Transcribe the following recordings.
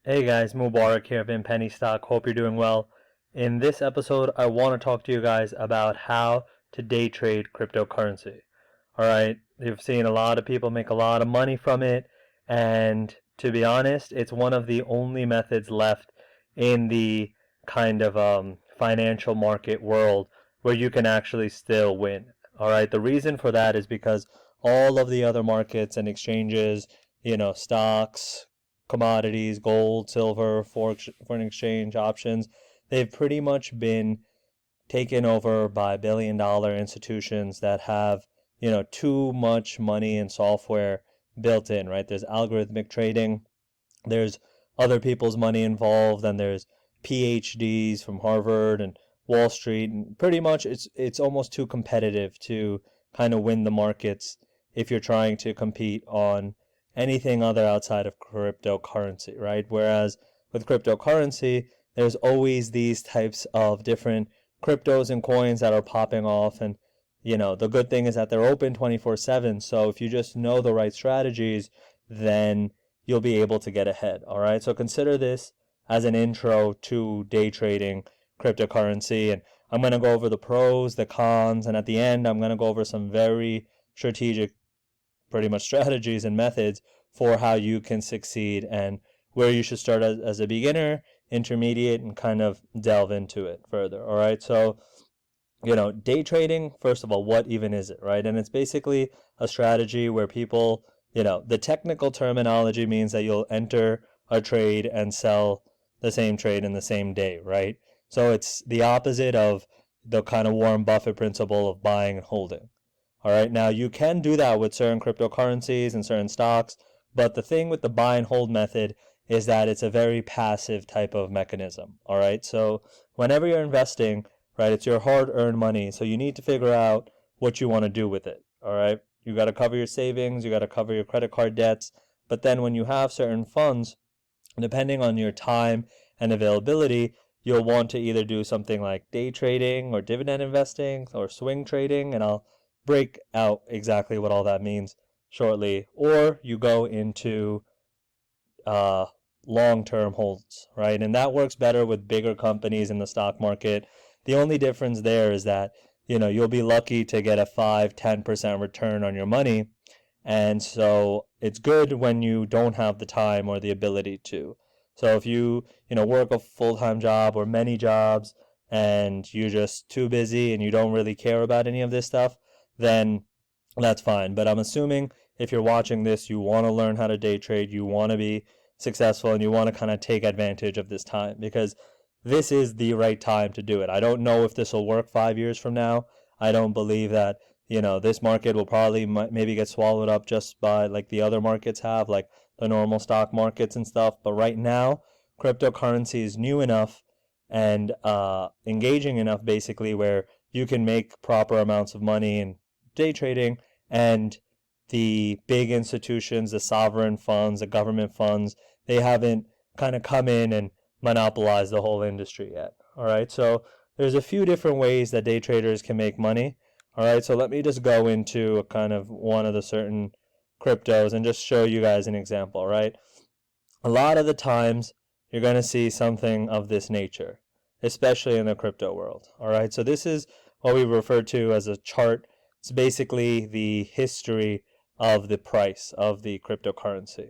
Hey guys, Mubarak here of Penny Stock. Hope you're doing well. In this episode, I want to talk to you guys about how to day trade cryptocurrency. Alright, you've seen a lot of people make a lot of money from it, and to be honest, it's one of the only methods left in the kind of financial market world where you can actually still win. Alright, the reason for that is because all of the other markets and exchanges, stocks, commodities, gold, silver, foreign exchange, options, they've pretty much been taken over by billion-dollar institutions that have, too much money and software built in, right? There's algorithmic trading, there's other people's money involved, and there's PhDs from Harvard and Wall Street, and pretty much it's almost too competitive to kind of win the markets if you're trying to compete on anything other outside of cryptocurrency, right? Whereas with cryptocurrency, there's always these types of different cryptos and coins that are popping off. And, the good thing is that they're open 24/7. So if you just know the right strategies, then you'll be able to get ahead. All right. So consider this as an intro to day trading cryptocurrency. And I'm going to go over the pros, the cons, and at the end, I'm going to go over some very strategic pretty much strategies and methods for how you can succeed and where you should start as a beginner, intermediate, and kind of delve into it further. All right. So, day trading, first of all, what even is it, right? And it's basically a strategy where people, the technical terminology means that you'll enter a trade and sell the same trade in the same day, right? So it's the opposite of the kind of Warren Buffett principle of buying and holding. All right, now you can do that with certain cryptocurrencies and certain stocks, but the thing with the buy and hold method is that it's a very passive type of mechanism. All right, so whenever you're investing, right, it's your hard-earned money, so you need to figure out what you want to do with it. All right, you got to cover your savings, you got to cover your credit card debts, but then when you have certain funds, depending on your time and availability, you'll want to either do something like day trading or dividend investing or swing trading, and I'll break out exactly what all that means shortly, or you go into long-term holds, right? And that works better with bigger companies in the stock market. The only difference there is that, you'll be lucky to get a 5-10% return on your money. And so it's good when you don't have the time or the ability to. So if you, work a full-time job or many jobs and you're just too busy and you don't really care about any of this stuff, then that's fine. But I'm assuming if you're watching this, you want to learn how to day trade, you want to be successful, and you want to kind of take advantage of this time because this is the right time to do it. I don't know if this will work 5 years from now. I don't believe that, this market will probably maybe get swallowed up just by like the other markets have, like the normal stock markets and stuff. But right now, cryptocurrency is new enough and engaging enough basically where you can make proper amounts of money and day trading, and the big institutions, the sovereign funds, the government funds, they haven't kind of come in and monopolized the whole industry yet. All right, so there's a few different ways that day traders can make money. All right, so let me just go into a kind of one of the certain cryptos and just show you guys an example, right? A lot of the times you're going to see something of this nature, especially in the crypto world. All right, so this is what we refer to as a chart. It's basically the history of the price of the cryptocurrency.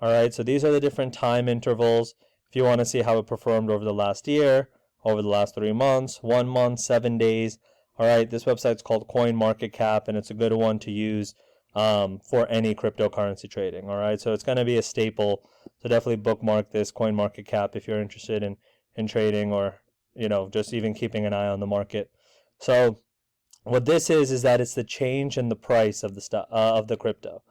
All right, so these are the different time intervals. If you want to see how it performed over the last year, over the last 3 months, 1 month, 7 days. All right, this website's called CoinMarketCap, and it's a good one to use for any cryptocurrency trading. All right, so it's going to be a staple. So definitely bookmark this CoinMarketCap if you're interested in trading or, just even keeping an eye on the market. So what this is that it's the change in the price of the crypto.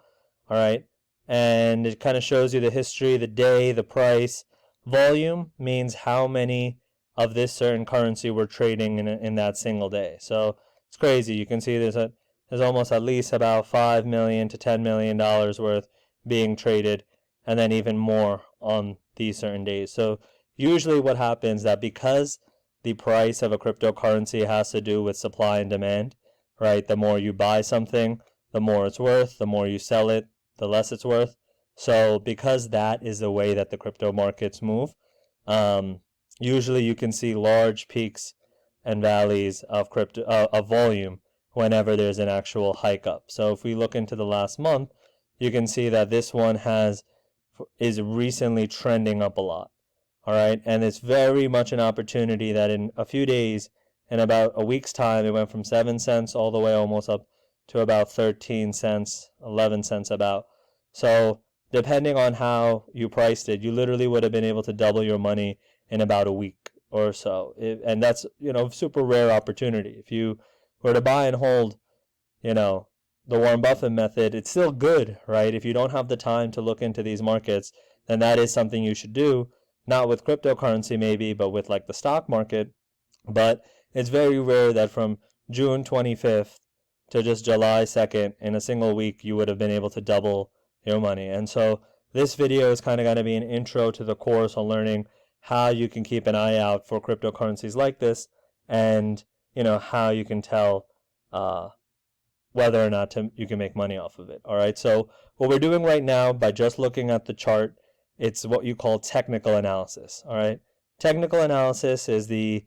All right, and it kind of shows you the history, the day, the price. Volume means how many of this certain currency we're trading in that single day. So it's crazy. You can see there's almost at least about $5 million to $10 million worth being traded, and then even more on these certain days. So usually what happens that because the price of a cryptocurrency has to do with supply and demand, right? The more you buy something, the more it's worth. The more you sell it, the less it's worth. So because that is the way that the crypto markets move, usually you can see large peaks and valleys of of volume whenever there's an actual hike up. So if we look into the last month, you can see that this one is recently trending up a lot. All right, and it's very much an opportunity that in a few days, in about a week's time, it went from 7 cents all the way almost up to about 13 cents, 11 cents about. So depending on how you priced it, you literally would have been able to double your money in about a week or so. And that's, super rare opportunity. If you were to buy and hold, the Warren Buffett method, it's still good, right? If you don't have the time to look into these markets, then that is something you should do. Not with cryptocurrency maybe, but with like the stock market. But it's very rare that from June 25th to just July 2nd in a single week, you would have been able to double your money. And so this video is kind of going to be an intro to the course on learning how you can keep an eye out for cryptocurrencies like this, and how you can tell whether or not you can make money off of it. All right, so what we're doing right now by just looking at the chart, it's what you call technical analysis. All right, technical analysis is the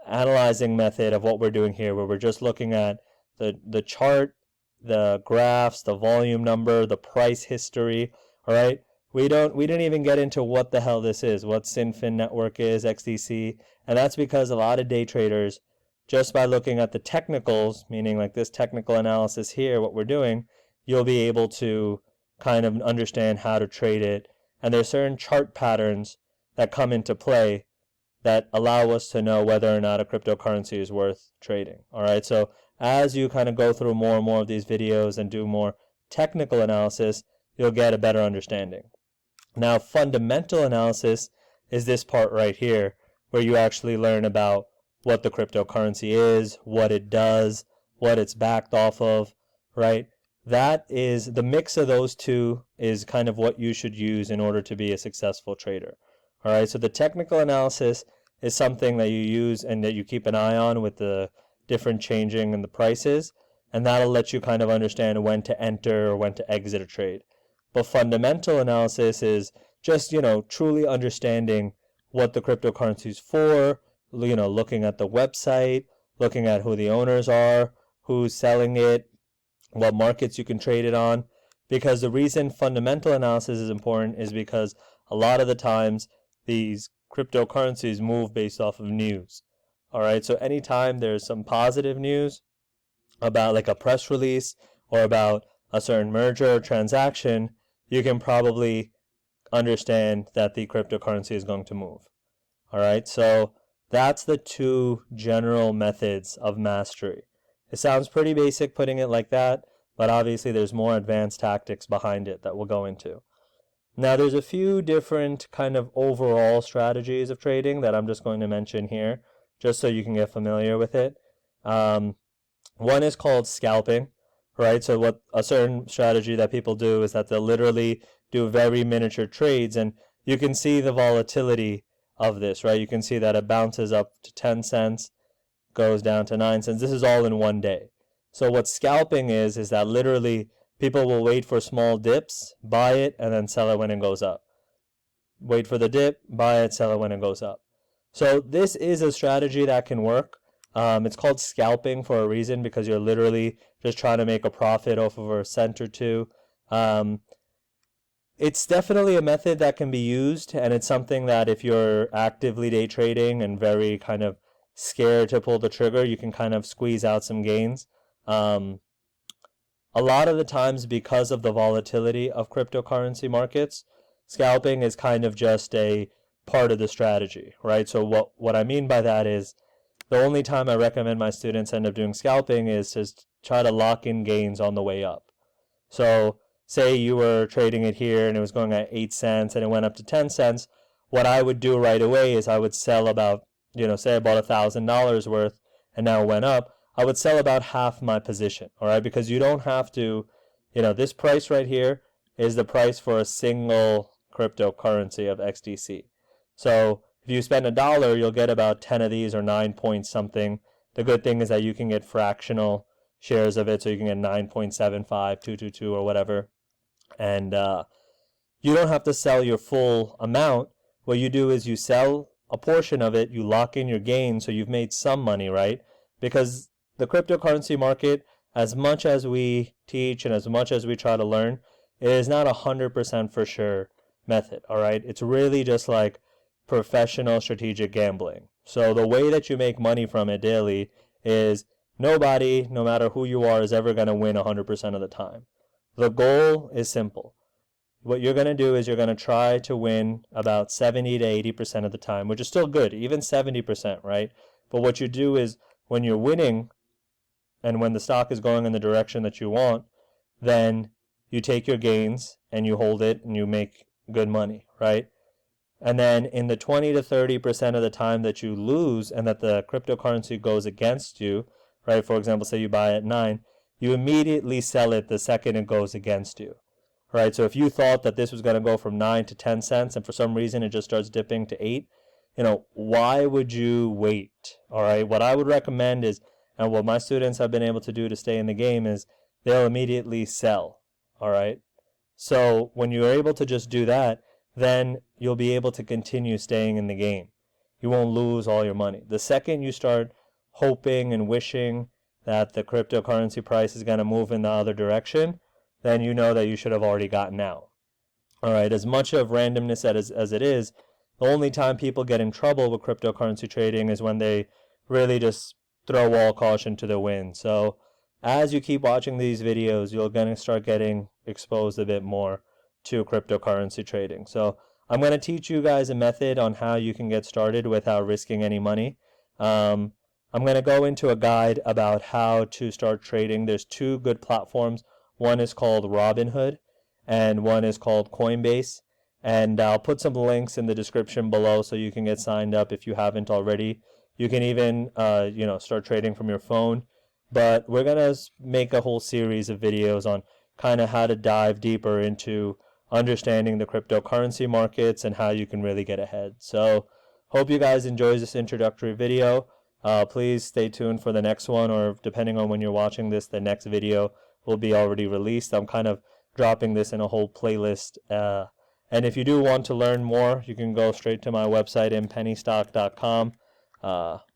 analyzing method of what we're doing here, where we're just looking at the chart, the graphs, the volume number, the price history. All right, we didn't even get into what the hell this is, what Sinfin network is, XDC, and that's because a lot of day traders, just by looking at the technicals, meaning like this technical analysis here, what we're doing, you'll be able to kind of understand how to trade it. And there's certain chart patterns that come into play that allow us to know whether or not a cryptocurrency is worth trading. All right, so as you kind of go through more and more of these videos and do more technical analysis, you'll get a better understanding. Now, fundamental analysis is this part right here, where you actually learn about what the cryptocurrency is, what it does, what it's backed off of, right? That is the mix of those two is kind of what you should use in order to be a successful trader. All right, so the technical analysis is something that you use and that you keep an eye on with the different changing in the prices, and that'll let you kind of understand when to enter or when to exit a trade. But fundamental analysis is just, truly understanding what the cryptocurrency is for, looking at the website, looking at who the owners are, who's selling it, what markets you can trade it on. Because the reason fundamental analysis is important is because a lot of the times these cryptocurrencies move based off of news. All right, so anytime there's some positive news about like a press release or about a certain merger or transaction, you can probably understand that the cryptocurrency is going to move. All right, so that's the two general methods of mastery. It sounds pretty basic putting it like that, but obviously there's more advanced tactics behind it that we'll go into. Now, there's a few different kind of overall strategies of trading that I'm just going to mention here, just so you can get familiar with it. One is called scalping, right? So what a certain strategy that people do is that they'll literally do very miniature trades, and you can see the volatility of this, right? You can see that it bounces up to 10 cents, goes down to 9 cents. This is all in one day. So what scalping is that literally people will wait for small dips, buy it, and then sell it when it goes up. Wait for the dip, buy it, sell it when it goes up. So this is a strategy that can work. It's called scalping for a reason, because you're literally just trying to make a profit off of a cent or two. It's definitely a method that can be used, and it's something that if you're actively day trading and very kind of scared to pull the trigger, you can kind of squeeze out some gains. A lot of the times, because of the volatility of cryptocurrency markets, scalping is kind of just a part of the strategy, right? So what I mean by that is the only time I recommend my students end up doing scalping is to try to lock in gains on the way up. So say you were trading it here and it was going at 8 cents and it went up to 10 cents. What I would do right away is I would sell about, say I bought $1,000 worth and now it went up. I would sell about half my position, all right? Because you don't have to, this price right here is the price for a single cryptocurrency of XDC. So if you spend $1, you'll get about 10 of these or 9 point something. The good thing is that you can get fractional shares of it, so you can get 9.75, 222, or whatever. And you don't have to sell your full amount. What you do is you sell a portion of it, you lock in your gain, so you've made some money, right? Because the cryptocurrency market, as much as we teach and as much as we try to learn, it is not 100% for sure method, all right? It's really just like professional strategic gambling. So the way that you make money from it daily is nobody, no matter who you are, is ever going to win 100% of the time. The goal is simple. What you're going to do is you're going to try to win about 70 to 80% of the time, which is still good, even 70%, right? But what you do is when you're winning and when the stock is going in the direction that you want, then you take your gains and you hold it and you make good money, right? And then in the 20 to 30% of the time that you lose and that the cryptocurrency goes against you, right? For example, say you buy at 9, you immediately sell it the second it goes against you, right? So if you thought that this was going to go from 9 to 10 cents and for some reason it just starts dipping to 8, why would you wait? All right. What I would recommend is, and what my students have been able to do to stay in the game is they'll immediately sell. All right. So when you're able to just do that, then you'll be able to continue staying in the game. You won't lose all your money. The second you start hoping and wishing that the cryptocurrency price is going to move in the other direction, then you know that you should have already gotten out. All right, as much of randomness as it is, the only time people get in trouble with cryptocurrency trading is when they really just throw all caution to the wind. So as you keep watching these videos, you're going to start getting exposed a bit more to cryptocurrency trading. So I'm going to teach you guys a method on how you can get started without risking any money. I'm going to go into a guide about how to start trading. There's two good platforms. One is called Robinhood and one is called Coinbase. And I'll put some links in the description below so you can get signed up if you haven't already. You can even start trading from your phone. But we're going to make a whole series of videos on kind of how to dive deeper into understanding the cryptocurrency markets and how you can really get ahead. So hope you guys enjoy this introductory video. Please stay tuned for the next one, or depending on when you're watching this, the next video will be already released. I'm kind of dropping this in a whole playlist. And if you do want to learn more, you can go straight to my website, inpennystock.com.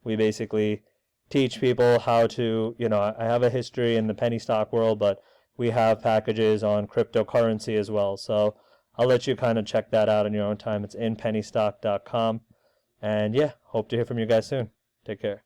We basically teach people how to, I have a history in the penny stock world, but we have packages on cryptocurrency as well. So I'll let you kind of check that out in your own time. It's inpennystock.com. And yeah, hope to hear from you guys soon. Take care.